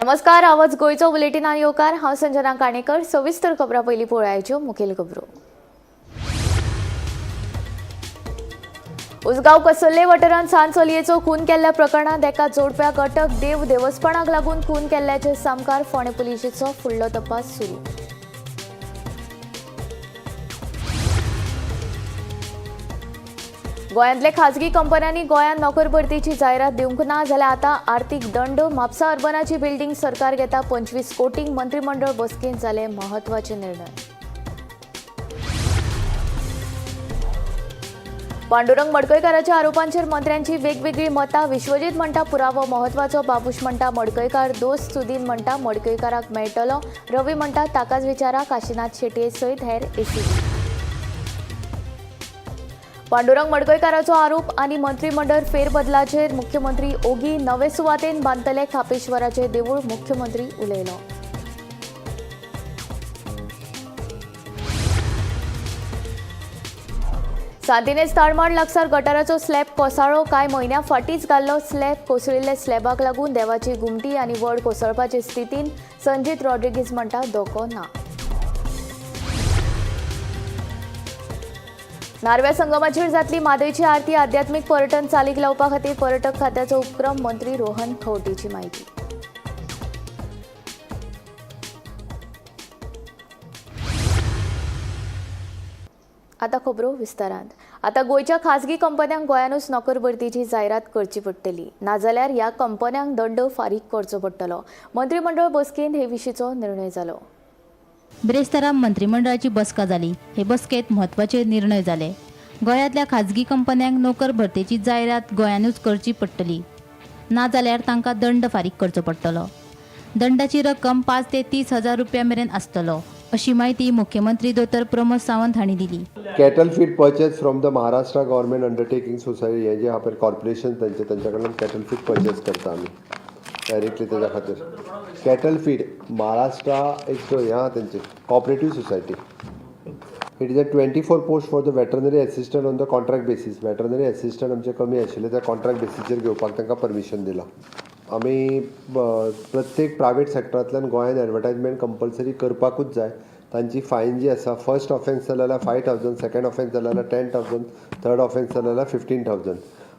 नमस्कार, आवाज गोयचो बुलेटिन आनी येवकार हांव संजना काणेकर। सविस्तर खबरां पयलीं पळोवयाच्यो मुखेल खबरो। उसगांव कसोल्ले वाठारांत सांज चलयेचो खून केल्ल्या प्रकरणांत एका जोडप्याक अटक। देवस्पणाक लागून खून केल्ल्याचे सामकार। फोंडे पुलिशेचो फुडलो तपास सुरू। गोंयांतले खाजगी कंपन्यांनी गोंयांत नोकर भरतीची जायरात दिवंक ना जाल्यार आतां आर्थीक दंड। म्हापसा अर्बनाची बिल्डींग सरकार घेता 25 कोटींक। मंत्रिमंडळ बसकेंत जाले महत्वाचे निर्णय। पांडुरंग मडकयकाराच्या आरोपांचेर मंत्र्यांची वेगवेगळी मतां। विश्वजीत म्हणटा पुरावो महत्वाचो, बाबूश म्हणटा मडकयकार दोस्त, सुदीन म्हणटा मडकयकाराक मेळटलो, रवी म्हणटा ताकाच विचारा। काशीनाथ शेटये सयत हेर एसीबी। पांडुरंग मडकयकाराचो आरोप आनी मंत्रिमंडळ फेरबदलाचेर मुख्यमंत्री ओगी। नवे सुवातेन बांदतले खापेश्वराचें देवूळ, मुख्यमंत्री उलयलो। सांतिनेज ताळमाळ लागसार गटाराचो स्लॅब कोसळ्ळो। कांय म्हयन्या फाटींच घाल्लो स्लॅब कोसळिल्ल्या स्लॅबाक लागून देवाची घुमटी आनी व्हड कोसळपाचे स्थितीन संजीत रॉड्रिगीज म्हणटा धोको ना। नारव्या संगमाचेर जातली म्हादयची आरती। आध्यात्मीक पर्यटन चालीक लावपा खातीर पर्यटक खात्याचो उपक्रम। मंत्री रोहन खंवटेची माहिती। आतां खबरो विस्तारांत। आतां गोंयच्या खाजगी कंपन्यांक गोंयानूच नोकर भरतीची जायरात करची पडटली, नाजाल्यार ह्या कंपन्यांक दंड फारीक करचो पडटलो। मंत्रिमंडळ बसकेंत हे विशींचो निर्णय जालो। ब्रेस्तारा मंत्रिमंडळाची बसका जाली। हे बसकेत महत्वाचे निर्णय जाले। गोंयांतल्या खाजगी कंपन्यांक नोकर भरतेची जायरात गोंयानूच करची पडटली, नाजाल्यार तांकां दंड फारीक करचो पडटलो। दंडाची रक्कम 5 ते 30 हजार रुपया मेरेन आसतलो, अशी माहिती मुख्यमंत्री दोतर प्रमोद सावंत हांणी दिली। Cattle feed purchase from the Maharashtra government undertaking society हे जे आपण कॉर्पोरेशन त्यांच्या कडल्यान कॅटल फीड परचेस करता आमी डायरेक्टली त्याच्या खातीर। कॅटल फीड महाराष्ट्र एक जो ह्या त्यांची cooperative society. It is a 24 post for the veterinary assistant on the contract basis. Veterinary assistant आमचे कमी आशिल्ले त्या कॉन्ट्रॅक्ट बेसीसचेर घेवपाक तांकां परमिशन दिलां। आमी प्रत्येक प्रायवेट सेक्टरांतल्यान गोंयांत एडवर्टायजमेंट कंपल्सरी करपाकूच जाय। तांची फायन जी आसा, फर्स्ट ऑफेन्स जाल्यार 5,000, सेकंड ऑफेन्स जाल्यार 10,000, थर्ड ऑफेन्स जाल्यार 15,000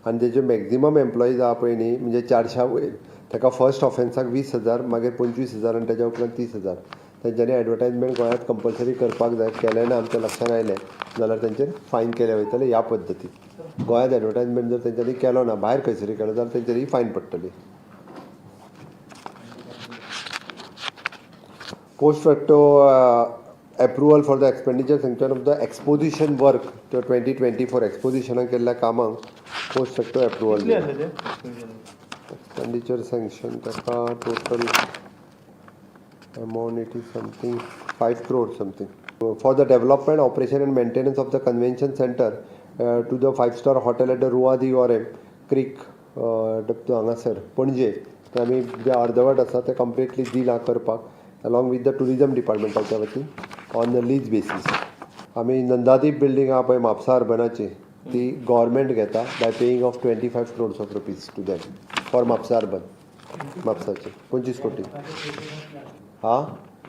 आनी तेजे मॅक्झिमम एम्प्लॉईज आहा पळय न्ही, म्हणजे 400 वयर, ताका फर्स्ट ऑफेन्साक 20,000, मागीर 25,000 आनी तेज्या उपरांत 30,000। तेंच्यांनी एडवर्टायजमेंट गोंयांत कंपल्सरी करपाक जाय। केलें ना आमच्या लक्षान आयलें जाल्यार तेंचेर फायन केले वयतले। ह्या पद्दतीन गोंयांत एडवर्टायजमेंट जर तेंच्यांनी केलो ना, भायर खंयसरी केलो जाल्यार तेंचेर ही फायन पडटली। Post facto approval for the expenditure sanction of the exposition work, तो 2024 एक्सपोजिशनाक केल्ल्या कामांक पोस्ट फॅक्टो एप्रुवल दिला। एक्सपेंडिचर सँक्शन ताका total amount it is something 5 crore something for the development, operation and maintenance of the convention centre to the 5-star hotel at the Rua de Ourem creek हांगासर पणजे। ते आमी जे अर्दवट आसा ते कंप्लिटली दिलां करपाक, अलॉंग वीथ द टुरिजम डिपार्टमेंटाच्या वतीन ऑन द लीज बेसीस। आमी नंदादीप बिल्डींग आहा पळय म्हापसा अर्बनाची, ती गव्हर्मेंट घेता by paying off 25 crores of rupees to dam for Mapusa urban. म्हापसाचे 25 कोटी हा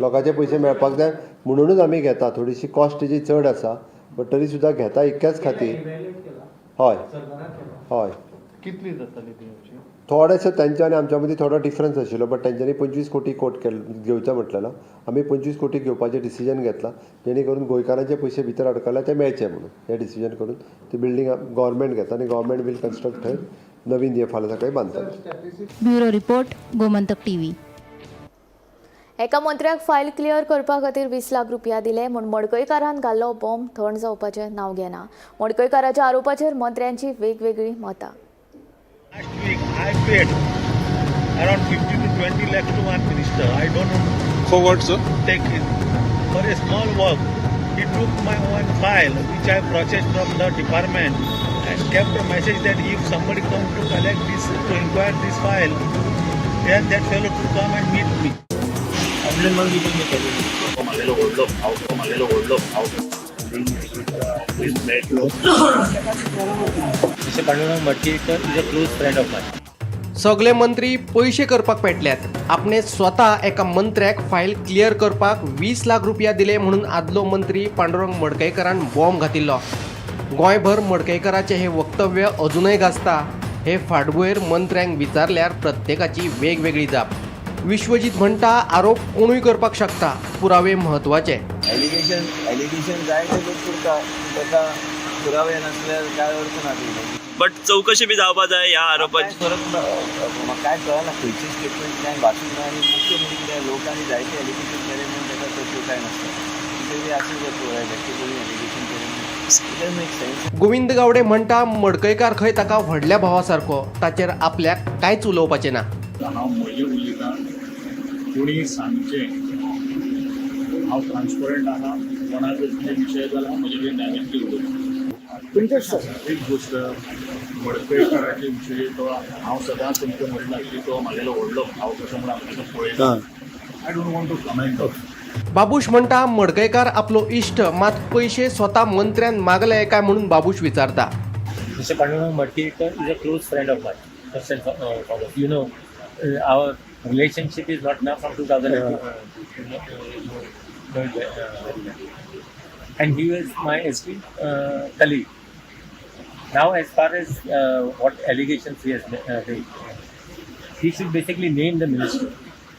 लोकांचे पयशे मेळपाक जाय म्हणूनच आमी घेता। थोडीशी कॉस्ट तेजी चड आसा, बट तरी सुद्दां घेता इतक्याच खातीर। हय हय कितली जाताली ती? थोडेशें तेंच्या आनी आमच्या मदीं थोडो डिफरन्स आशिल्लो, बट तेंच्यांनी 25 कोटी कोट घेवचो म्हटलेलो। आमी 25 कोटी घेवपाचें डिसिजन घेतलां, जेणे करून गोंयकारांचे पयशे भितर अडकले ते मेळचे म्हणून हें डिसिजन करून ती बिल्डींग गव्हर्मेंट घेता आनी गव्हर्मेंट वील कन्स्ट्रक्ट थंय नवीन हे फाल्यां सकाळीं बांदतले। Bureau report, Gomantak TV. एका मंत्र्याक फायल क्लियर करपा खातीर 20 लाख रुपया दिले म्हूण मडकयकारान घाल्लो बॉम्ब थंड जावपाचें नांव घेना। मडकयकाराच्या आरोपाचेर मंत्र्यांची वेगवेगळी मतां। Last week I paid around 50 to 20 lakhs to one minister. I don't know. For what, sir? Take it for a small work. He took my one file which I processed from the department and kept a message that if somebody comes to collect this, to inquire this file, then that fellow to come and meet me. Mr. Pandurang Madkekar is a close friend of mine. सगळे मंत्री पैसे करपाक पेटल्यात. आपणे स्वता एका मंत्र्याक file clear करपाक 20 लाख रुपया दिले म्हणून आदलो मंत्री पांडुरंग मडकयकरान बॉम्ब घातिल्लो. गोंयभर मडकयकराचे हे वक्तव्य अजूनय गाजता. हे फाटभुंयेर मंत्र्यांक विचारल्यार प्रत्येकाची वेगवेगळी जाप. विश्वजीत म्हणटा आरोप कोणूय करपाक शकता, पुरावे म्हत्वाचे. एलिगेशन जाय ते करता ताका पुरावे नासल्यार काय अर्थ ना. बट चौकशी बी जावपा जाय ह्या आरोपाची. म्हाका काय कळना खंयची स्टेटमेंट काय वाचूंक ना. आनी मुख्य म्हणजे कितें लोकांनी जायते एलिगेशन केले म्हणून ताका तसो काय नासता. कितें अशें जाता एलिगेशन केलें it make sense. Govind Gawade म्हणटा मडकयकार खंय ताका व्हडल्या भावा सारको, ताचेर आपल्याक कांयच उलोवपाचें ना. हांव पयलीं उलयतां कोणी सांगचें हांव ट्रान्सपरंट आहा. कोणाचो कितें विशय जाल्यार म्हजे कडेन डायरेक्टली उलयता. एक गोश्ट मडकयकाराचे विशय तो हांव सदांच तुमकां म्हटलां की तो म्हागेलो व्हडलो भाव कसो म्हणून हांव ताका पळयता. I don't want to comment. Babush म्हणटा मडकयकार आपलो इश्ट, मात पैसे स्वता मंत्र्यान मागले काय म्हणून बाबूश विचारता. Mr. Pandurang Madkekar is a close friend of mine, first and foremost. You know, our relationship is not now from 2002. And he was my esteemed colleague. Now, as far as what allegations he has made, he should basically name the minister.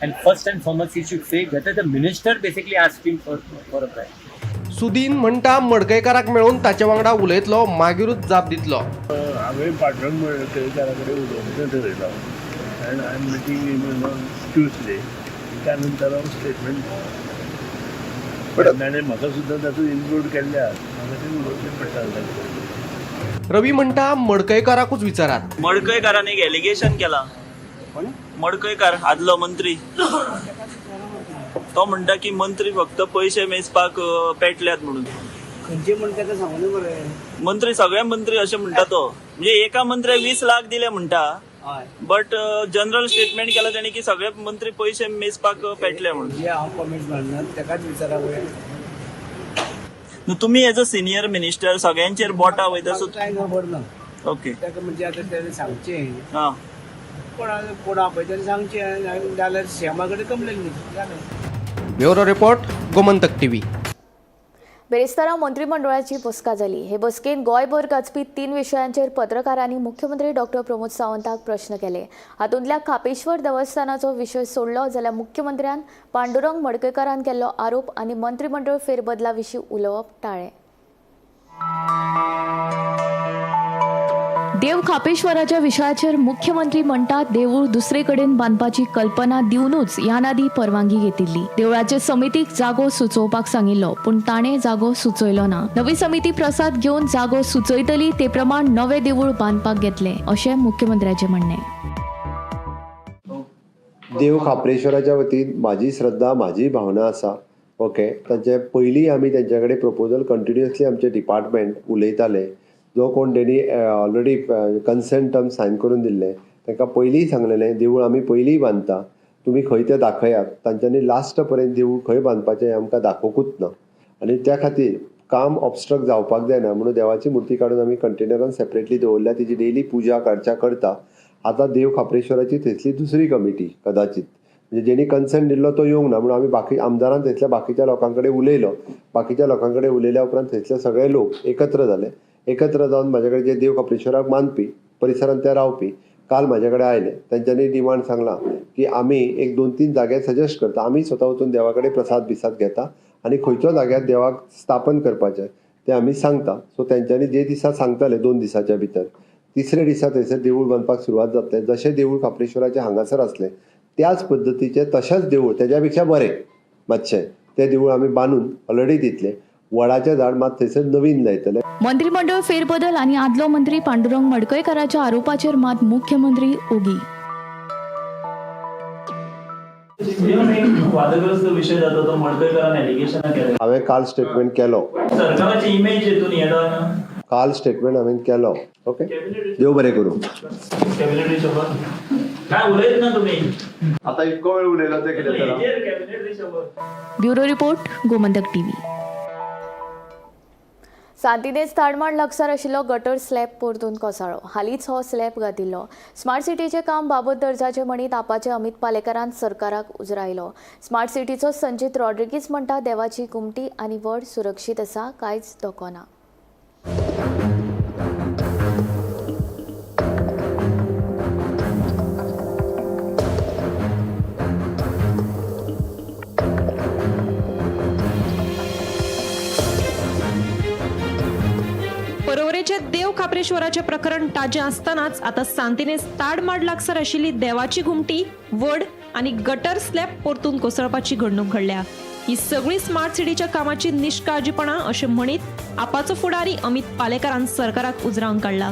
And first and foremost, he should say whether the minister basically asked him for a bribe. Sudin म्हणटा मडकयकाराक मेळून ताचे वांगडा उलयतलो, मागीरूच जाप दितलो. हांवें पांडुरंग मडकयकारा कडेन उलोवपाचें थरयलां. And I am meeting in on Tuesday. त्या नंतर हांव स्टेटमेंट ताणें म्हाका सुद्दां तातूंत इन्क्लूड केल्ल्या म्हाका तें उलोवचें पडटा. रवी म्हणटा मडकयकाराकूच विचारात. मडकयकारान एक एलिगेशन केला. मडकयकार आदलो मंत्री तो म्हणटा की मंत्री फक्त पैसे मेजपाक पेटल्यात म्हणून. खंयचे म्हण ताका सांगून मरे. मंत्री सगळे मंत्री अशें म्हणटा तो. म्हणजे एका मंत्र्याक 20 लाख दिले म्हणटा. बट जनरल स्टेटमेंट केला ताणी की सगळे मंत्री पैसे मेजपाक पेटले म्हणून. जे हांव कमेंट मारना ताकाच विचारा पळय. तुम्ही एज अ सिनियर मिनिस्टर सगळ्यांचेर बोटां वयता सो काय खबर ना. ओके. ताका म्हणजे आतां ताणें सांगचें हां कोण आपय ताणें सांगचें जाल्यार सीएमा कडेन कंप्लेन जालें. Bureau report, Gomantak TV. बेरेस्तारा मंत्रिमंडळाची बसका जाली. हे बसकेन गोंयभर गाजपी 3 विशयांचेर पत्रकारांनी मुख्यमंत्री डॉक्टर प्रमोद सावंताक प्रश्न केले. हातूंतल्या कापेश्वर देवस्थानाचो विशय सोडलो जाल्यार मुख्यमंत्र्यान पांडुरंग मडकयकारान केल्लो आरोप आनी मंत्रिमंडळ फेरबदला विशीं उलोवप टाळ्ळें. देव खापेश्वराच्या विशयाचेर मुख्यमंत्री म्हणटात देवूळ दुसरे कडेन बांदपाची कल्पना दिवनूच ह्या नादी परवानगी घेतिल्ली. देवळाचे समितीक जागो सुचोवपाक सांगिल्लो, पूण ताणें जागो सुचयलो ना. नवी समिती प्रसाद घेवन जागो सुचयतली ते प्रमाण नवें देवूळ बांदपाक घेतले, अशें मुख्यमंत्र्याचें म्हणणें. देव खापरेश्वराच्या वतीन म्हाजी श्रद्धा, म्हाजी भावना आसा. ओके, ताचे पयलीं आमी तेंच्या कडेन प्रपोजल कंटिन्युअसली आमचे डिपार्टमेंट उलयताले. जो कोण तेणी ऑलरेडी कन्सेंट टर्म सायन करून दिल्ले तांकां पयलीं सांगलेलें देवूळ आमी पयलीं बांदता, तुमी खंय तें दाखयात. तांच्यांनी लास्ट पर्यंत देवूळ खंय बांदपाचें आमकां दाखोवंकूच ना. आनी त्या खातीर काम ऑबस्ट्रक्ट जावपाक जायना म्हणून देवाची मुर्ती काडून आमी कंटेनरान सेपरेटली दवरल्या. तिची डेली पुजा करच्या करता. आतां देव खापरेश्वराची थंयसली दुसरी कमिटी कदाचित म्हणजे जेणी कन्सेंट दिल्लो तो येवंक ना म्हणून आमी बाकी आमदारान थंयसल्या बाकीच्या लोकां कडेन उलयलो. बाकीच्या लोकां कडेन उलयल्या उपरांत थंयसले सगळे लोक एकत्र जाले. एकत्र जावन म्हाजे कडेन जे देव खापरेश्वराक मानपी परिसरांत ते रावपी काल म्हाजे कडेन आयले. तेंच्यांनी डिमांड सांगला की आमी एक 2-3 जागे सजेस्ट करता. आमी स्वता वचून देवा कडेन प्रसाद बिसाद घेता आनी खंयच्या जाग्यार देवाक स्थापन करपाचें तें आमी सांगता. सो तेंच्यांनी जे दिसा सांगताले 2 दिसाच्या भितर, तिसरे दिसा थंयसर देवूळ बांदपाक सुरवात जातलें. जशें देवूळ खापरेश्वराचें हांगासर आसलें त्याच पद्दतीचें तशेंच देवूळ तेज्या पेक्षा बरें मातशें तें देवूळ आमी बांदून ऑलरेडी दितलें. वडाचें झाड मात थंयसर नवीन लायतले. मंत्रिमंडळ फेरबदल आनी आदलो मंत्री पांडुरंग मडकयकाराच्या आरोपाचेर मात मुख्यमंत्री ओगी. वादग्रस्त विषय जाता तो मडकयकारान एलिगेशन केलें. हांवें काल स्टेटमेंट केलो. सरकाराची इमेज हेतून येता ना. काल स्टेटमेंट हांवें केलो. ओके, देव बरें करूं. कॅबिनेट रिशोबर काय उलयत ना तुमी. आतां इतको वेळ उलयलो ते कितें जाता. कॅबिनेट रिशोबर. Bureau report, Gomantak TV. Santinez ताडमाड लागसार आशिल्लो गटर स्लॅब परतून कोसळ्ळो. हालींच हो स्लॅब घातिल्लो. स्मार्ट सिटीचे काम बाबत दर्जाचे म्हणीत आपाचे अमित पालेकरान सरकाराक उजरायलो. स्मार्ट सिटीचो संजीत रॉड्रिगीज म्हणटा देवाची कुमटी आनी व्हड सुरक्षीत आसा, कांयच धोको ना. परवरेचे देव खापरेश्वराचे प्रकरण ताजे आसतनाच आता सांतिनेज ताडमाड लागसार आशिल्ली देवाची घुमटी, वड आनी गटर स्लॅब परतून कोसळपाची घडणूक घडल्या. ही सगळी स्मार्ट सिटीच्या कामाची निष्काळजीपणा अशें म्हणीत आपाचो फुडारी अमित पालेकरान सरकाराक उजरावंक काडला.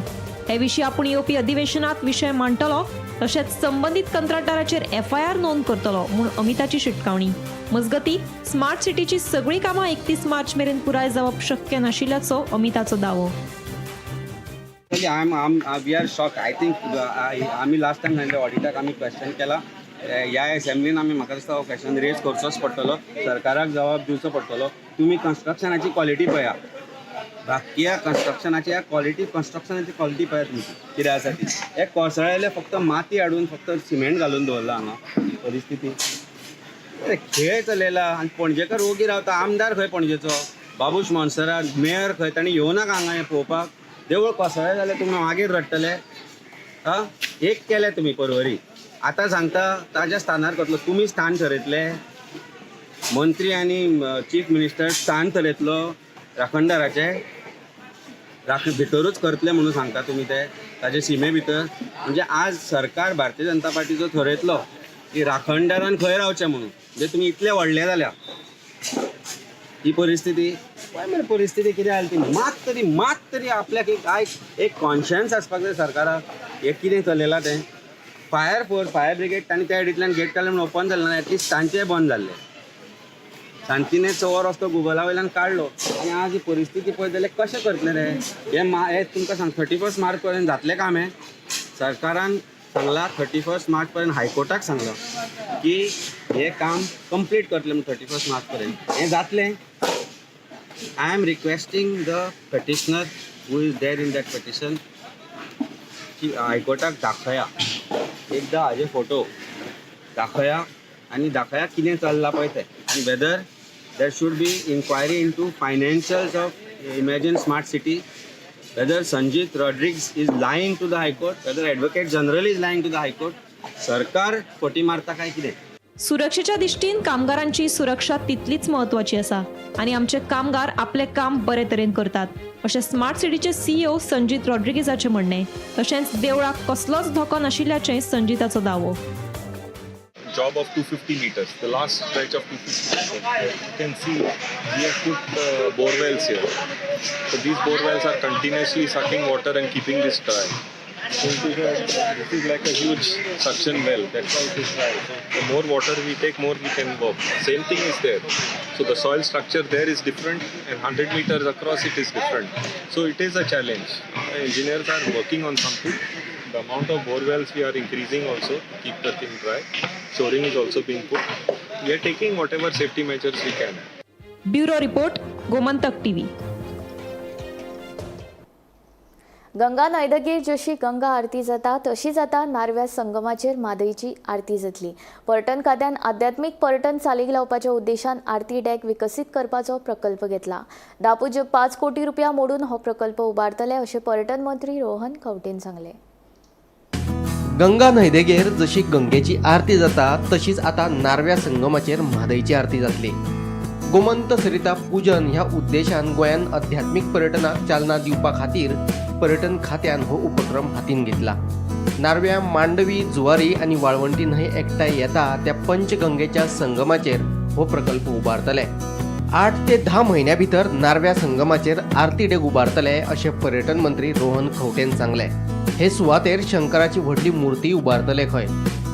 हे विशीं आपूण येवपी अधिवेशनात विशय मांडटलो तशेंच संबंदीत कंत्राटदाराचेर FIR नोंद करतलो म्हूण अमिताची शिटकावणी. मजगती स्मार्ट सिटीची सगळी कामां 31 मार्च मेरेन पुराय जावप शक्य नाशिल्ल्याचो अमिताचो दावो. We are shock. I think आम्ही लास्ट टाइम हांवें ऑडिटाक आमी क्वेश्चन केला. ह्या असेंब्लीन आमी म्हाका दिसता हो क्वेश्चन रेज करचोच पडटलो, सरकाराक जबाब दिवचो पडटलो. तुमी कन्स्ट्रक्शनाची क्वॉलिटी पळया, बाकी कन्स्ट्रक्शनाची कन्स्ट्रक्शनाची क्वॉलिटी पळया तुमची कितें आसा ती. हे कोसळ्ळेले फक्त माती हाडून फक्त सिमेंट घालून दवरला हांगा परिस्थिती. खेळ चलयला आनी पणजेकर ओगी रावता. आमदार खंय पणजेचो, बाबूश मोन्सरात, मेयर खंय, ताणी येवनाका हांगा हें पळोवपाक. देवूळ कोसळ्ळें जाल्यार तुमी मागीर रडटले. एक केले तुमी परवरी, आतां सांगता ताज्या स्थानार करतलो. तुमी स्थान ठरयतले, मंत्री आनी चीफ मिनिस्टर स्थान ठरयतलो राखणदाराचे, भितरूच करतले म्हणून सांगता तुमी ते ताजे सीमे भितर. म्हणजे आज सरकार भारतीय जनता पार्टीचो ठरयतलो की राखणदारान खंय रावचें म्हणून. म्हणजे तुमी इतले व्हडले जाल्या ही परिस्थिती. काय म्हणजे परिस्थिती कितें जाली ती. मात तरी आपल्याक एक कॉन्शियन्स आसपाक जाय सरकाराक. हे कितें चलयलां तें. फायर ब्रिगेड तांणी त्या एडिंतल्यान गेट काडले म्हणून ओपन जालें ना, एटलिस्ट तांचेय बंद जाल्ले. सांतिनेज चोवर रस्तो गुगला वयल्यान काडलो आनी आज ही परिस्थिती पळयत जाल्यार कशें करतले रे. हे तुमकां सांग 31 मार्च पर्यंत जातलें काम. हें सरकारान सांगलां 31 मार्च पर्यंत हायकोर्टाक सांगलां की हे काम कंप्लीट करतलें म्हणून 31 मार्च पर्यंत. हें जातलें. I am requesting the petitioner who is there in that petition की हायकोर्टाक दाखया, एकदां हाजे फोटो दाखया आनी दाखया कितें चल्लां पळय तें. आनी whether there should be inquiry into financials of imagine smart city, whether Sanjit Rodriguez is lying to the High Court, whether Advocate General is lying to the High Court. सरकार खोटी मारता काय कितें. सुरक्षेच्या दिश्टीन कामगारांची सुरक्षा तितलीच महत्वाची आसा आनी आमचे कामगार आपले काम बरे तरेन करतात अशें स्मार्ट सिटीचे CEO संजीत रॉड्रिगीजाचें म्हणणें. तशेंच देवळाक कसलोच धोको नाशिल्ल्याचें संजीताचो दावो. Job of 250 meters, the last stretch of 250 meters. You can see we have put bore wells here. So these bore wells are continuously sucking water and keeping this dry. So this is like a huge suction well. That's why it is dry. So the more water we take, more we can work. Same thing is there. So the soil structure there is different, and 100 meters across it is different. So it is a challenge. Engineers are working on something. The amount of bore wells we are increasing also, keep the thing dry. Shoring is also being put. We are taking whatever safety measures we can. Bureau report, Gomantak TV. Ganga न्हंयदेगेर जशी गंगा आरती जाता तशीच आता नारव्या संगमाचेर म्हादईची आरती जातली. पर्यटन खात्यान आध्यात्मीक पर्यटन चालीक लावपाच्या उद्देशान आरती डॅक विकसीत करपाचो प्रकल्प घेतला. 10.5 कोटी रुपया मोडून हो प्रकल्प उबारतले अशें पर्यटन मंत्री रोहन खंवटेन सांगले. गंगा न्हंयदेगेर जशी गंगेची आरती जाता तशीच आता नारव्या संगमाचेर म्हादईची आरती जातली. गोमंत सरिता पूजन ह्या उद्देशान गोंयान आध्यात्मीक पर्यटनाक चालना दिवपा खातीर पर्यटन खात्यान हो उपक्रम हातीन घेतला. नारव्या, मांडवी, जुवारी आनी वाळवंटी न्हंय एकठांय येता त्या पंचगंगेच्या संगमाचेर हो प्रकल्प उबारतले. 8 ते 10 म्हयन्या भितर नारव्या संगमाचेर आरती डेग उबारतले अशें पर्यटन मंत्री रोहन खंवटेन सांगले. हे सुवातेर शंकराची व्हडली मुर्ती उबारतले खंय.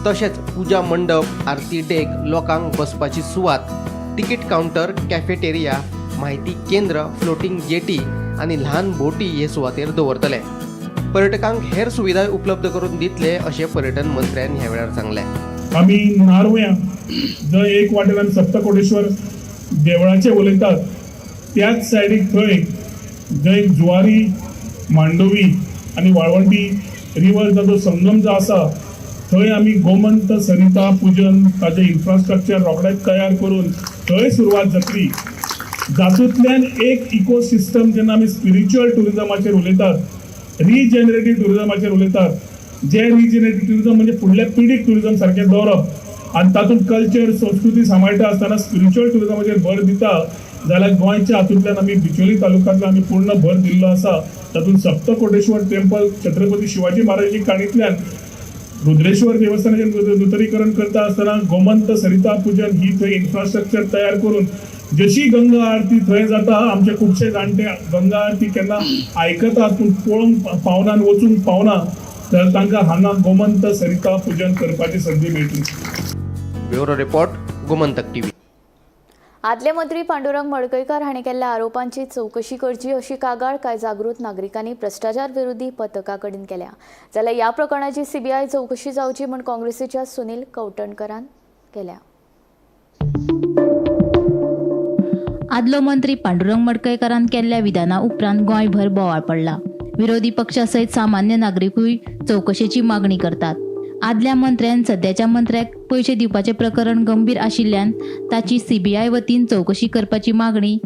तशेंच पुजा मंडप, आरती डेग, लोकांक बसपाची सुवात, तिकीट कावंटर, कॅफेटेरिया, म्हायती केंद्र, फ्लोटिंग जेटी आनी ल्हान बोटी हे सुवातेर दवरतले. पर्यटकांक हेर सुविधा उपलब्ध करून दितले अशें पर्यटन मंत्र्यान ह्या वेळार सांगले. आमी नारव्या जंय एक वाटेल्यान सप्तकोटेश्वर देवळाचे उलयतात त्याच सायडीक थंय जंय जुवारी मांडोवी आनी वाळवंटी रिव्हरचा जो संगम जो आसा थंय आमी गोमंत सरिता पूजन ताजें इन्फ्रास्ट्रक्चर रोखडेंच तयार करून थंय सुरवात जातली. जातूंतल्यान एक इकोसिस्टम जेन्ना आमी स्पिरिच्युअल टुरिजमाचेर उलयतात, रिजेनरेटीव टुरिजमाचेर उलयतात, जे रिजेनरेटीव टुरिजम म्हणजे फुडल्या पिढीक टुरिजम सारकें दवरप आनी तातूंत कल्चर संस्कृती सांबाळटा आसतना स्पिरिच्युअल टुरिजमाचेर भर दिता जाल्यार गोंयच्या हातूंतल्यान आमी बिचोली तालुक्यांतल्यान आमी पूर्ण भर दिल्लो आसा. तातूंत सप्तकोटेश्वर टेम्पल छत्रपती शिवाजी महाराजांची काणींतल्यान रुद्रेश्वर देवस्थानाचें नूतनीकरण करता आसतना गोमंत सरिता पूजन ही थंय इन्फ्रास्ट्रक्चर तयार करून जशी गंगा आरती थंय जाता, आमचे खुबशे जाणटे गंगा आरती केन्ना आयकतात पूण पळोवंक पावना आनी वचूंक पावना, जाल्यार तांकां हांगा गोमंत सरिता पूजन करपाची संदी मेळटली. Bureau report Gomantak TV. आदले मंत्री पांडुरंग मडकयकार हांणी केल्ल्या आरोपांची चवकशी करची अशी कागाळ कांय जागृत नागरिकांनी भ्रष्टाचार विरोधी पथका कडेन केल्या. जाल्यार ह्या प्रकरणाची सीबीआय चवकशी जावची म्हूण काँग्रेसीच्या सुनील कवठणकरान केल्या. आदलो मंत्री पांडुरंग मडकयकारान केल्ल्या विधाना उपरांत गोंयभर बोवाळ पडला. विरोधी पक्षासयत सामान्य नागरिकूय चवकशेची मागणी करतात. आदल्या मंत्र्यान सध्याच्या मंत्र्याक पयशे दिवपाचें प्रकरण गंभीर आशिल्ल्यान ताची सीबीआय वतीन चवकशी करपाची मागणी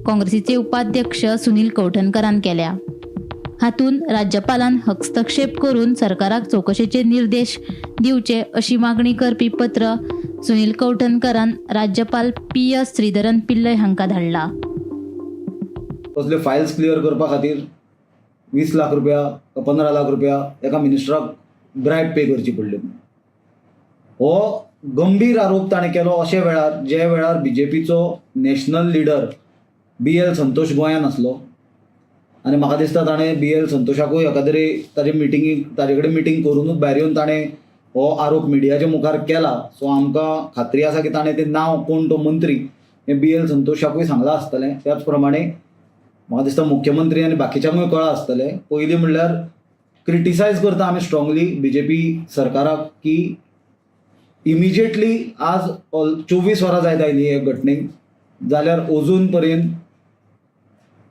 काँग्रेसीचे उपाध्यक्ष सुनील कवठणकरान केल्या. हातून राज्यपालान हस्तक्षेप करून सरकाराक चवकशेचे निर्देश दिवचे अशी मागणी करपी पत्र सुनील कवठणकरान राज्यपाल PS श्रीधरन पिल्लय हांकां धाडला. कसले फायल्स क्लियर करपा खातीर 20 लाख रुपया 15 लाख रुपया एका मिनिस्टराक ब्रायब पे करची पडली. हो गंभीर आरोप ताणें केलो अशे वेळार जे वेळार BJPचो नॅशनल लिडर BL संतोष गोंयांत आसलो आनी म्हाका दिसता ताणें BL संतोषाकूय एका तरी ताजे कडेन मिटींग करूनच भायर येवन ताणें हो आरोप मिडियाच्या मुखार केला. सो आमकां खात्री आसा की ताणें तें नांव कोण तो मंत्री हें BL संतोषाकूय सांगलां आसतलें. त्याच प्रमाणे म्हाका दिसता मुख्यमंत्री आनी बाकीच्यांकूय कळ्ळां आसतलें. पयलीं म्हणल्यार क्रिटिसायज करता आमी स्ट्रॉंगली BJP सरकाराक की इमिजिएटली आज 24 वरां जायत आयलीं हे घटनेक, जाल्यार अजून पर्यंत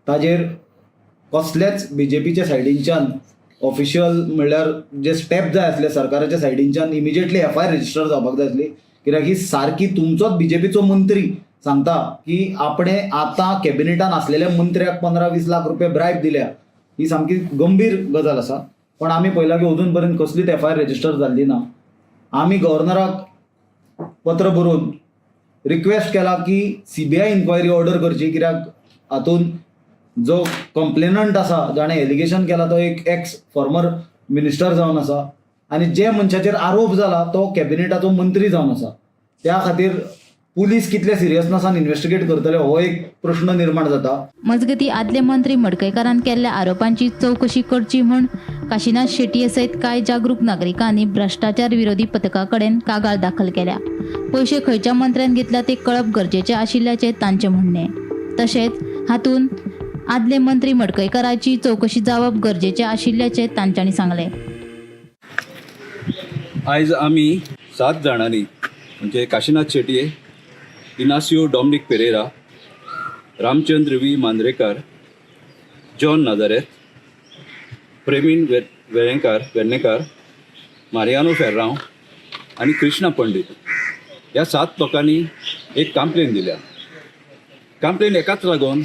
ताजेर कसलेच BJPच्या सायडींच्यान ऑफिशियल म्हणल्यार जे स्टेप जाय आसले सरकाराच्या सायडींच्यान इमिजिएटली FIR रजिस्टर जावपाक जाय आसली. कित्याक ही सारकी तुमचोच BJPचो मंत्री सांगता की आपणें आतां कॅबिनेटान आसलेल्या मंत्र्याक 15-20 लाख रुपया ब्रायब दिल्या. ही सामकी गंभीर गजाल आसा. पण आमी पळयलां की अजून पर्यंत कसलीच FIR रजिस्टर जाल्ली ना. आमी गव्हर्नराक पत्र बरोवन रिक्वेस्ट केला की CBI इन्क्वायरी ऑर्डर करची, कित्याक हातून जो कंप्लेनंट आसा जाणें एलिगेशन केला तो एक एक्स फॉर्मर मिनिस्टर जावन आसा आनी जे मनशाचेर आरोप जाला तो कॅबिनेटाचो मंत्री जावन आसा. त्या खातीर पुलीस कितले सिरियसनेसान इन्व्हेस्टिगेट करतले हो एक प्रश्न निर्माण जाता. मजगती आदले मंत्री मडकयकारान केल्ल्या आरोपांची चवकशी करची म्हूण काशीनाथ शेट्ये सयत कांय जागरूक नागरिकांनी भ्रष्टाचार विरोधी पथका कडेन कागाळ दाखल केल्या. पयशे खंयच्या मंत्र्यान घेतल्या ते कळप गरजेचें आशिल्ल्याचें तांचें म्हणणें. तशेंच हातून आदले मंत्री मडकयकाराची चवकशी जावप गरजेचें आशिल्ल्याचें तांच्यांनी सांगलें. आयज आमी 7 जाणांनी म्हणजे काशीनाथ शेट्ये, इनासियो डॉमिनिक पेरेरा, रामचंद्र V मांद्रेकार, जॉन नाजारेथ, प्रेमीन वेर्णेकार, मारियानो फेर्रांव आणि कृष्णा पंडित ह्या 7 लोकांनी एक कंप्लेन दिल्या. कंप्लेन एकाच लागून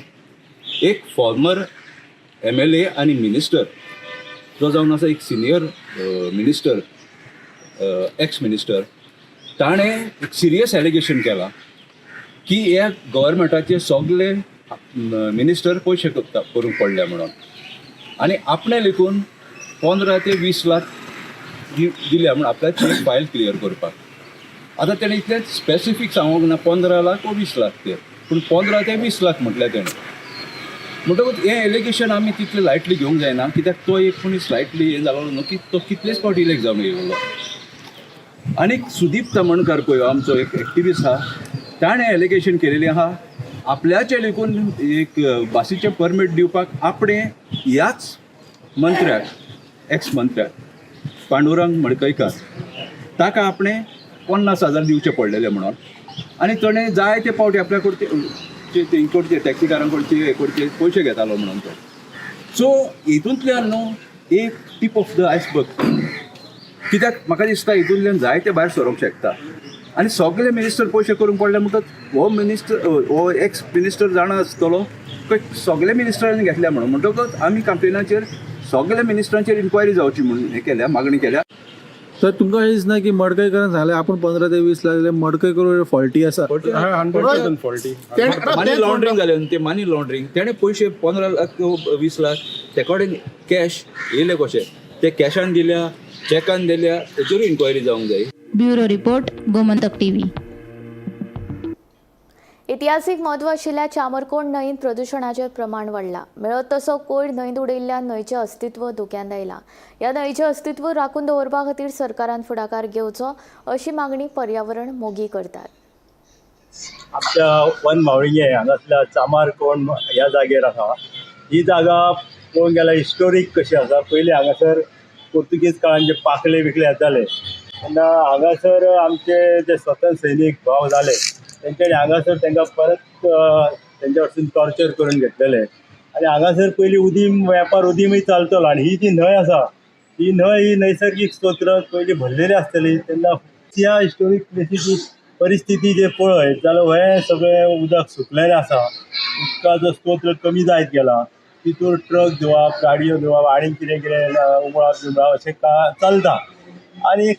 एक फॉर्मर MLA आणि मिनिस्टर जो जावन आसा एक सिनियर मिनिस्टर एक्स मिनिस्टर ताणें एक सिरियस एलिगेशन केला की ह्या गव्हर्मेंटाचे सगळे मिनिस्टर पयशे करूंक पडले म्हणून आनी आपणे लेखून 15 ते 20 लाख दिल्या म्हणून आपल्याची एक फायल क्लियर करपाक. आतां तेणें इतलें स्पेसिफीक सांगूंक ना 15 लाख वा 20 लाख ते, पूण 15 ते 20 लाख म्हटलें तेणें. म्हणटकूच हें एलिगेशन आमी तितलें लायटली घेवंक जायना, कित्याक तो एक कोणी स्लायटली हें जालो न्हू की तो कितलेच फावटी इलेक्ट जावन येयलो. आनीक सुदीप तमणकार पळय आमचो एक एक्टिविस्ट आहा, ताणें एलिगेशन केलेलें आहा आपल्याचे लेखून एक बासीचें परमीट दिवपाक आपणें ह्याच मंत्र्याक एक्स मंत्र्याक पांडुरंग मडकयकार ताका आपणें 50,000 दिवचे पडलेले म्हणून. आनी ताणें जाय ते फावटी आपल्या कडचे टॅक्सीकारां कडचे हे कडचे पयशे घेतालो म्हणून तो. सो हितूंतल्यान न्हू एक टीप ऑफ द आयसबर्ग, कित्याक म्हाका दिसता हितूंतल्यान जायते भायर सरोंक शकता. आनी सगळे मिनिस्टर पयशे करूंक पडले म्हणटच हो एक्स मिनिस्टर जाणा आसतलो सगळे मिनिस्टरांनी घेतल्या म्हणटकच आमी कंप्लेनाचेर सगळे मिनिस्टरांचेर इन्क्वायरी जावची म्हणून हे केल्या, मागणी केल्या. तर तुमकां हे दिसना की मडकयकारान सांगलें आपूण 15 ते 20 लाख दिले, मडकयकर फॉल्टी आसा? 100% फॉल्टी. मनी लॉन्ड्रिंग जालें, ते मनी लॉन्ड्रिंग तेणे पयशे 15 लाख 20 लाख ते कडेन कॅश येयले कशे, ते कॅशान दिल्या चॅकान दिल्या, तेचेरूय इन्क्वायरी जावंक जाय. Bureau report, Gomantak TV. इतिहासीक म्हत्व आशिल्ल्या चामरकोंड न्हंयेत प्रदुशणाचें प्रमाण वाडलां. मेळत तसो कोयर न्हंयत उडयिल्ल्या न्हंयचें अस्तित्व धोक्यांत आयलां. ह्या न्हंयचें अस्तित्व राखून दवरपा खातीर सरकारान फुडाकार घेवचो अशी मागणी पर्यावरण मोगी करतात. आमच्या वन मावळिंगे हांगासल्या चामारकोंड ह्या जागेर आसा. ही जागा पळोवंक गेल्यार हिस्टोरीक कशी आसा. पयलीं हांगासर पोर्तुगीज काळान जे पाखले बिकले येताले तेन्ना हांगासर आमचे जे स्वतंत्र सैनीक भाव जाले तेंच्यांनी हांगासर तांकां परत तेंच्या कडसून टॉर्चर करून घेतलेले. आनी हांगासर पयलीं उदीम वेपार उदीमूय चलतलो. आनी ही जी न्हंय आसा ही न्हंय ही नैसर्गीक स्तोत्र पयलीं भरलेली आसतली तेन्ना ह्या हिस्टोरीक प्लेसीची परिस्थिती जे पळयत जाल्यार हे सगळें उदक सुकलेलें आसा. उदकाचो स्तोत्र कमी जायत गेला. तितूर ट्रक धुवप, गाडयो धुवप आनी कितें कितें उमळप बिमळप अशें चलता. आनी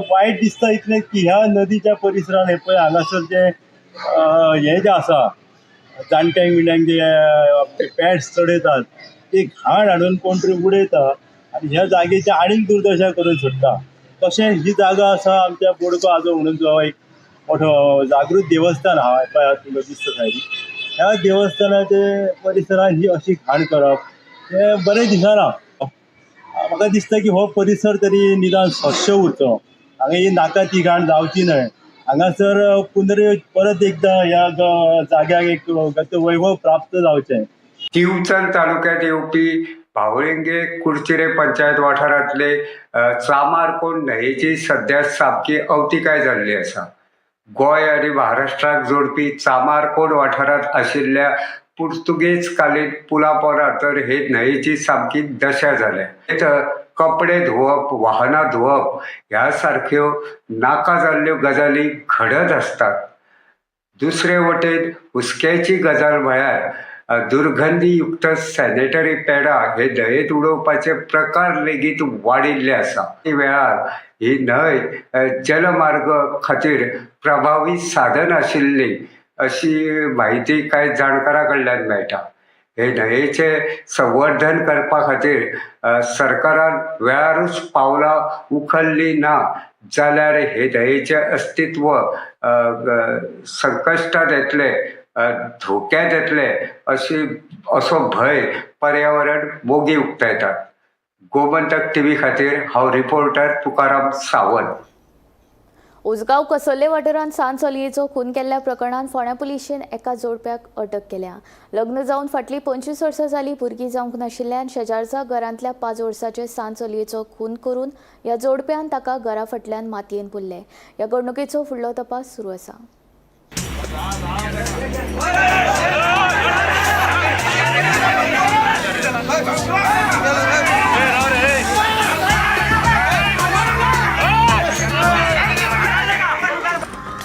वायट दिसता इतलें की ह्या नदीच्या परिसरान हे पळय हांगासर जे हे जे आसा जाणट्यांक बिण्यांक जे पॅड्स चडयतात ते घाण हाडून कोण तरी उडयता आनी ह्या जागेची आनीक दुर्दशा करून सोडटा. तशें ही जागा आसा आमच्या बोडको आजो म्हणून जो एक मोठो जागृत देवस्थान आहा पळय तुमकां दिसता सायडीक. ह्या देवस्थानाचे परिसरान ही अशी घाण करप हें बरें दिसना. म्हाका दिसता की हो परिसर तरी निदान स्वच्छ उरचो. हांगा ही नाका ती घाण जावची न्हय. हांगासर परत एकदां ह्या जाग्याक एक वैभव प्राप्त जावचें. दिवचल तालुक्यात येवपी भावळिंगे कुडचिरे पंचायत वाठारांतले चामारकोंड न्हंयेची सध्या सामकी अवतिकाय जाल्ली आसा. गोंय आनी महाराष्ट्राक जोडपी चामारकोंड वाठारांत आशिल्ल्या पुर्तुगेज कालीन पुला पोरा तर हे न्हंयेची सामकी दशा जाल्या. कपडे धुवप, वाहनां धुवप ह्या सारक्यो नाका जाल्ल्यो गजाली घडत आसतात. दुसरे वटेन हुस्क्याची गजाल म्हळ्यार दुर्गंधीयुक्त सॅनिटरी पॅडां हे न्हंयेत उडोवपाचे प्रकार लेगीत वाडिल्ले आसा. ह्या वेळार ही न्हंय जलमार्ग खातीर प्रभावी साधन आशिल्ली अशी म्हायती कांय जाणकारां कडल्यान मेळटा. हे न्हंयेचे संवर्धन करपा खातीर सरकारान वेळारूच पावलां उखल्लीं ना जाल्यार हे न्हंयेचें अस्तित्व संकश्टांत येतले, धोक्यांत येतले असो भंय पर्यावरण मोगी उक्तायतात. गोमंतक टीव्ही खातीर हांव रिपोर्टर तुकाराम सावंत. उसगांव कसोल्ले वाठारांत सांज चलयेचो खून केल्ल्या प्रकरणात फोंड्या पुलिशेन एका जोडप्याक अटक केल्या. लग्न जावन फाटली 25 वर्सां जाली भुरगीं जावंक नाशिल्ल्यान शेजारच्या घरांतल्या 5 वर्साचे सांज चलयेचो खून करून ह्या जोडप्यान ताका घरा फाटल्यान मातयेन पुरले. ह्या घडणुकेचो फुडलो तपास सुरू आसा.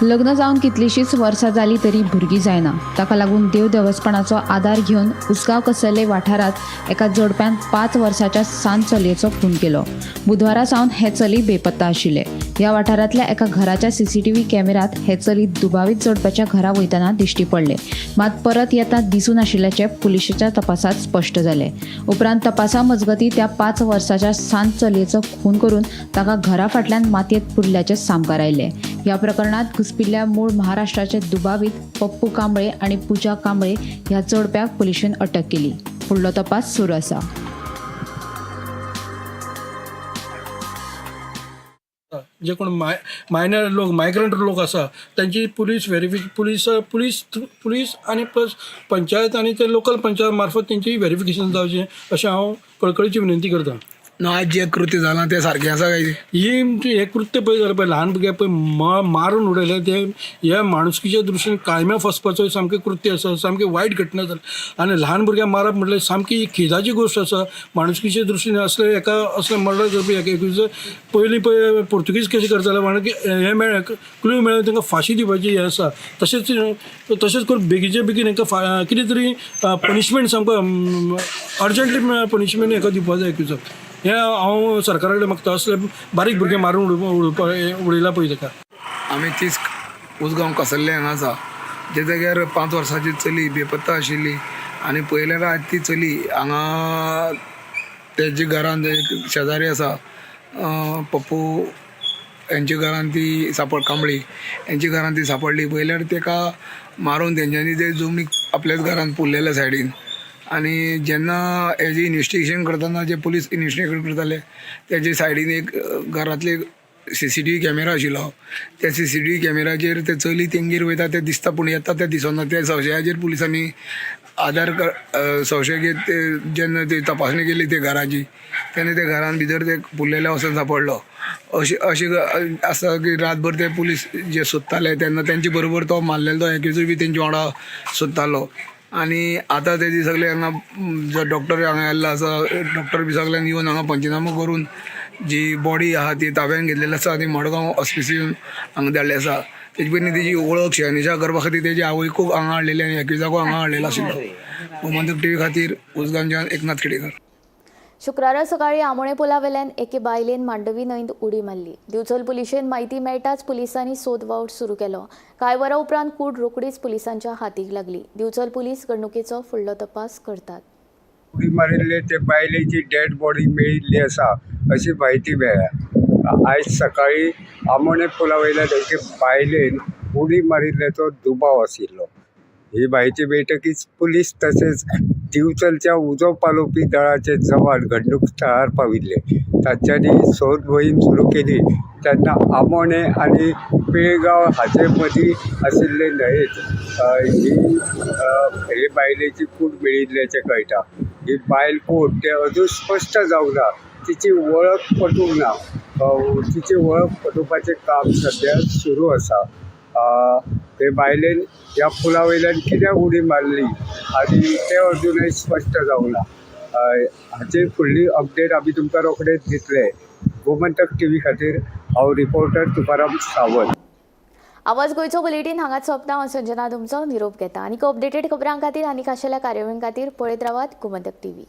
लग्न जावन कितलीशींच वर्सां जाली तरी भुरगीं जायना. ताका लागून देव देवस्पणाचो आदार घेवन उसगांव कसले वाठारांत एका जोडप्यान 5 वर्साच्या सांज चलयेचो खून केलो. बुधवारा सावन हे चली बेपत्ता आशिल्ले. ह्या वाठारांतल्या एका घराच्या CCTV कॅमेरात हे चली दुबावीत जोडप्याच्या घरा वयताना दिश्टी पडले. मात परत येता दिसून आशिल्ल्याचे पुलिशेच्या तपासात स्पश्ट जाले. उपरांत तपासा मजगती त्या 5 वर्साच्या सांज चलयेचो खून करून ताका घरा फाटल्यान मातयेत पुरल्याचे सामकार आयले. ह्या प्रकरणात घुसपिल्ल्या मूळ महाराष्ट्राचे दुबावीत पप्पू कांबळे आणि पूजा कांबळे ह्या जोडप्याक पुलिशेन अटक केली. फुडलो तपास सुरू आसा. जे कोण मायनर लोक मायग्रंट लोक आसा तांची पुलीस आनी प्लस पंचायत आनी ते लोकल पंचायत मार्फत तेंची व्हेरिफिकेशन जावचें अशें हांव कळकळीची विनंती करतां. आज जे कृत्य जालां तें सारकें आसा काय हे कृत्य पळय जाल्यार पळय ल्हान भुरग्याक पळय मारून उडयलें ते ह्या माणुसकीच्या दृश्टीन काळम्या फसपाचो सामकें कृत्य आसा, सामकें वायट घटना जाली आनी ल्हान भुरग्यांक मारप म्हटल्यार सामकी खिजाची गोश्ट आसा. माणुसकीच्या दृश्टीन असले असले मर्डर करपी एका पयलीं पळय पोर्तुगीज कशें करताले म्हणून हे क्ल्यू मेळून तांकां फाशी दिवपाची हें आसा. तशेंच करून बेगीचे बेगीन हांकां कितें तरी पनिशमेंट सामको अर्जंटली पनिशमेंट हाका दिवपाक जाय एक्युजाक. हें हांव सरकारा कडेन मागता. असले बारीक भुरगे मारून उडयला पळय ताका. आमी तीच उसगांव कसल्ले हांगा आसा, जे जाग्यार 5 वर्सांची चली बेपत्ता आशिल्ली आनी पयल्या रात ती चली हांगा तेजे घरान शेजारी आसा पप्पू यांच्या घरान ती कांबळी यांच्या घरान ती सापडली. पयल्यार तेका मारून तेंच्यांनी ते जमनीक आपल्याच घरान पुरलेल्या सायडीन. आणि जेन्ना हेजें इन्वेस्टिगेशन करतना जे पुलीस इन्वेस्टिगेशन करताले तेजे सायडीन एक घरांतले CCTV कॅमेरा आशिल्लो. त्या CCTV कॅमेराचेर ते चली तेंगेर वयता ते दिसता, पूण येता ते दिसना. त्या संशयाचेर पुलिसांनी आधार संशय घेत ते जेन्ना ते तपासणी केली ते घराची, तेन्ना ते घरान भितर ते पुरलेले वचून सापडलो. अशें आसा की रातभर ते पुलीस जे सोदताले तेन्ना तेंचे बरोबर तो मारलेलो तो एक्युजूय बी तेंच्या वांगडा सोदतालो. आनी आतां तेजी सगळे हांगा जो डॉक्टर हांगा आयल्लो आसा, डॉक्टर बी सगळ्यांनी येवन हांगा पंचनामो करून जी बॉडी आहा ती ताब्यान घेतलेली आसा ती मडगांव हॉस्पिटलान हांगा धाडली आसा. तेजे पयलीं तेजी वळख शहनिशा करपा खातीर तेजी आवयकूच हांगा हाडलेली आनी एक्युजाकूय हांगा हाडलेलो आशिल्लो. गोमंतक TV खातीर उसगांवच्यान एकनाथ खेडेकर. शुक्रारा सकाळी आमोणे पुलावेल्यान एके बायलेन मांडवी न्हंयत उडी मारली. दिवचल पुलिशेन म्हायती मेळटाच पुलिसांनी सोद वावड सुरू केलो. कांय वरां उपरांत कूड रोखडीच पुलिसांच्या हातीक लागली. दिवचल पुलीस घडणुकेचो फुडलो तपास करतात. उडी मारिल्ले ते बायलेची डेड बॉडी मेळिल्ली आसा अशी म्हायती मेळ्ळ्या. आयज सकाळी आमोणे पुला वयल्यान एके बायलेन उडी मारिल्ल्याचो दुबाव आशिल्लो. ही म्हायती मेळटकीच पुलीस तशेंच दिवचलच्या उजो पालोवपी दळाचे जवान घडणूक थळार पाविल्ले. तांच्यांनी सोद मोहीम सुरू केली तेन्ना आमोणे आनी पिळगांव हाचे मदीं आशिल्ले न्हंयेत ही बायलेची कूड मेळिल्ल्याचें कळटा. ही बायल कोण तें अजून स्पश्ट जावंक ना. तिची वळख पटूंक ना. तिची वळख पटोवपाचें काम सद्या सुरू आसा. ते बायलेन ह्या पुला वयल्यान कित्याक उडी मारली आनी तें अजुनूय स्पश्ट जावंक ना. हाची फुडली अपडेट आमी तुमकां रोखडेच दितले. गोमंतक TV खातीर हांव रिपोर्टर तुकाराम सावंत. आवाज गोंयचो बुलेटीन हांगाच सोंपता. हांव संजना तुमचो निरोप घेता. आनीक अपडेटेड खबरां खातीर आनीक आशिल्ल्या कार्यावळीं खातीर पळयत रावात गोमंतक TV.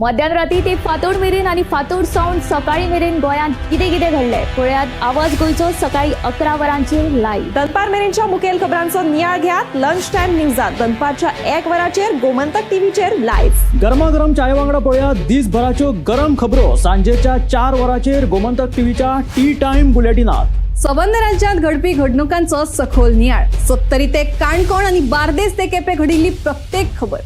मध्यराती ते फातोड मेरेन आनी फातोड सावन सकाळी मेरेन गोंयांत कितें कितें घडलें पळयात आवाज गोंयचो सकाळी 11 वरांचेर लायव्ह. दनपार मेरेनच्या मुखेल खबरांचो नियाळ घेयात लंच टायम न्यूजात दनपारच्या 1 वराचेर गोमंतक TVचेर लायव्ह. गरमागरम चाय वांगडा पळयात दीसभराच्यो गरम खबरो सांजेच्या 4 वराचेर गोमंतक TVच्या टी टायम बुलेटिनात. संबंध राज्यांत घडपी घडणुकांचो सखोल नियाळ. 70 ते काणकोण आनी बार्देस ते केपें घडिल्ली प्रत्येक खबर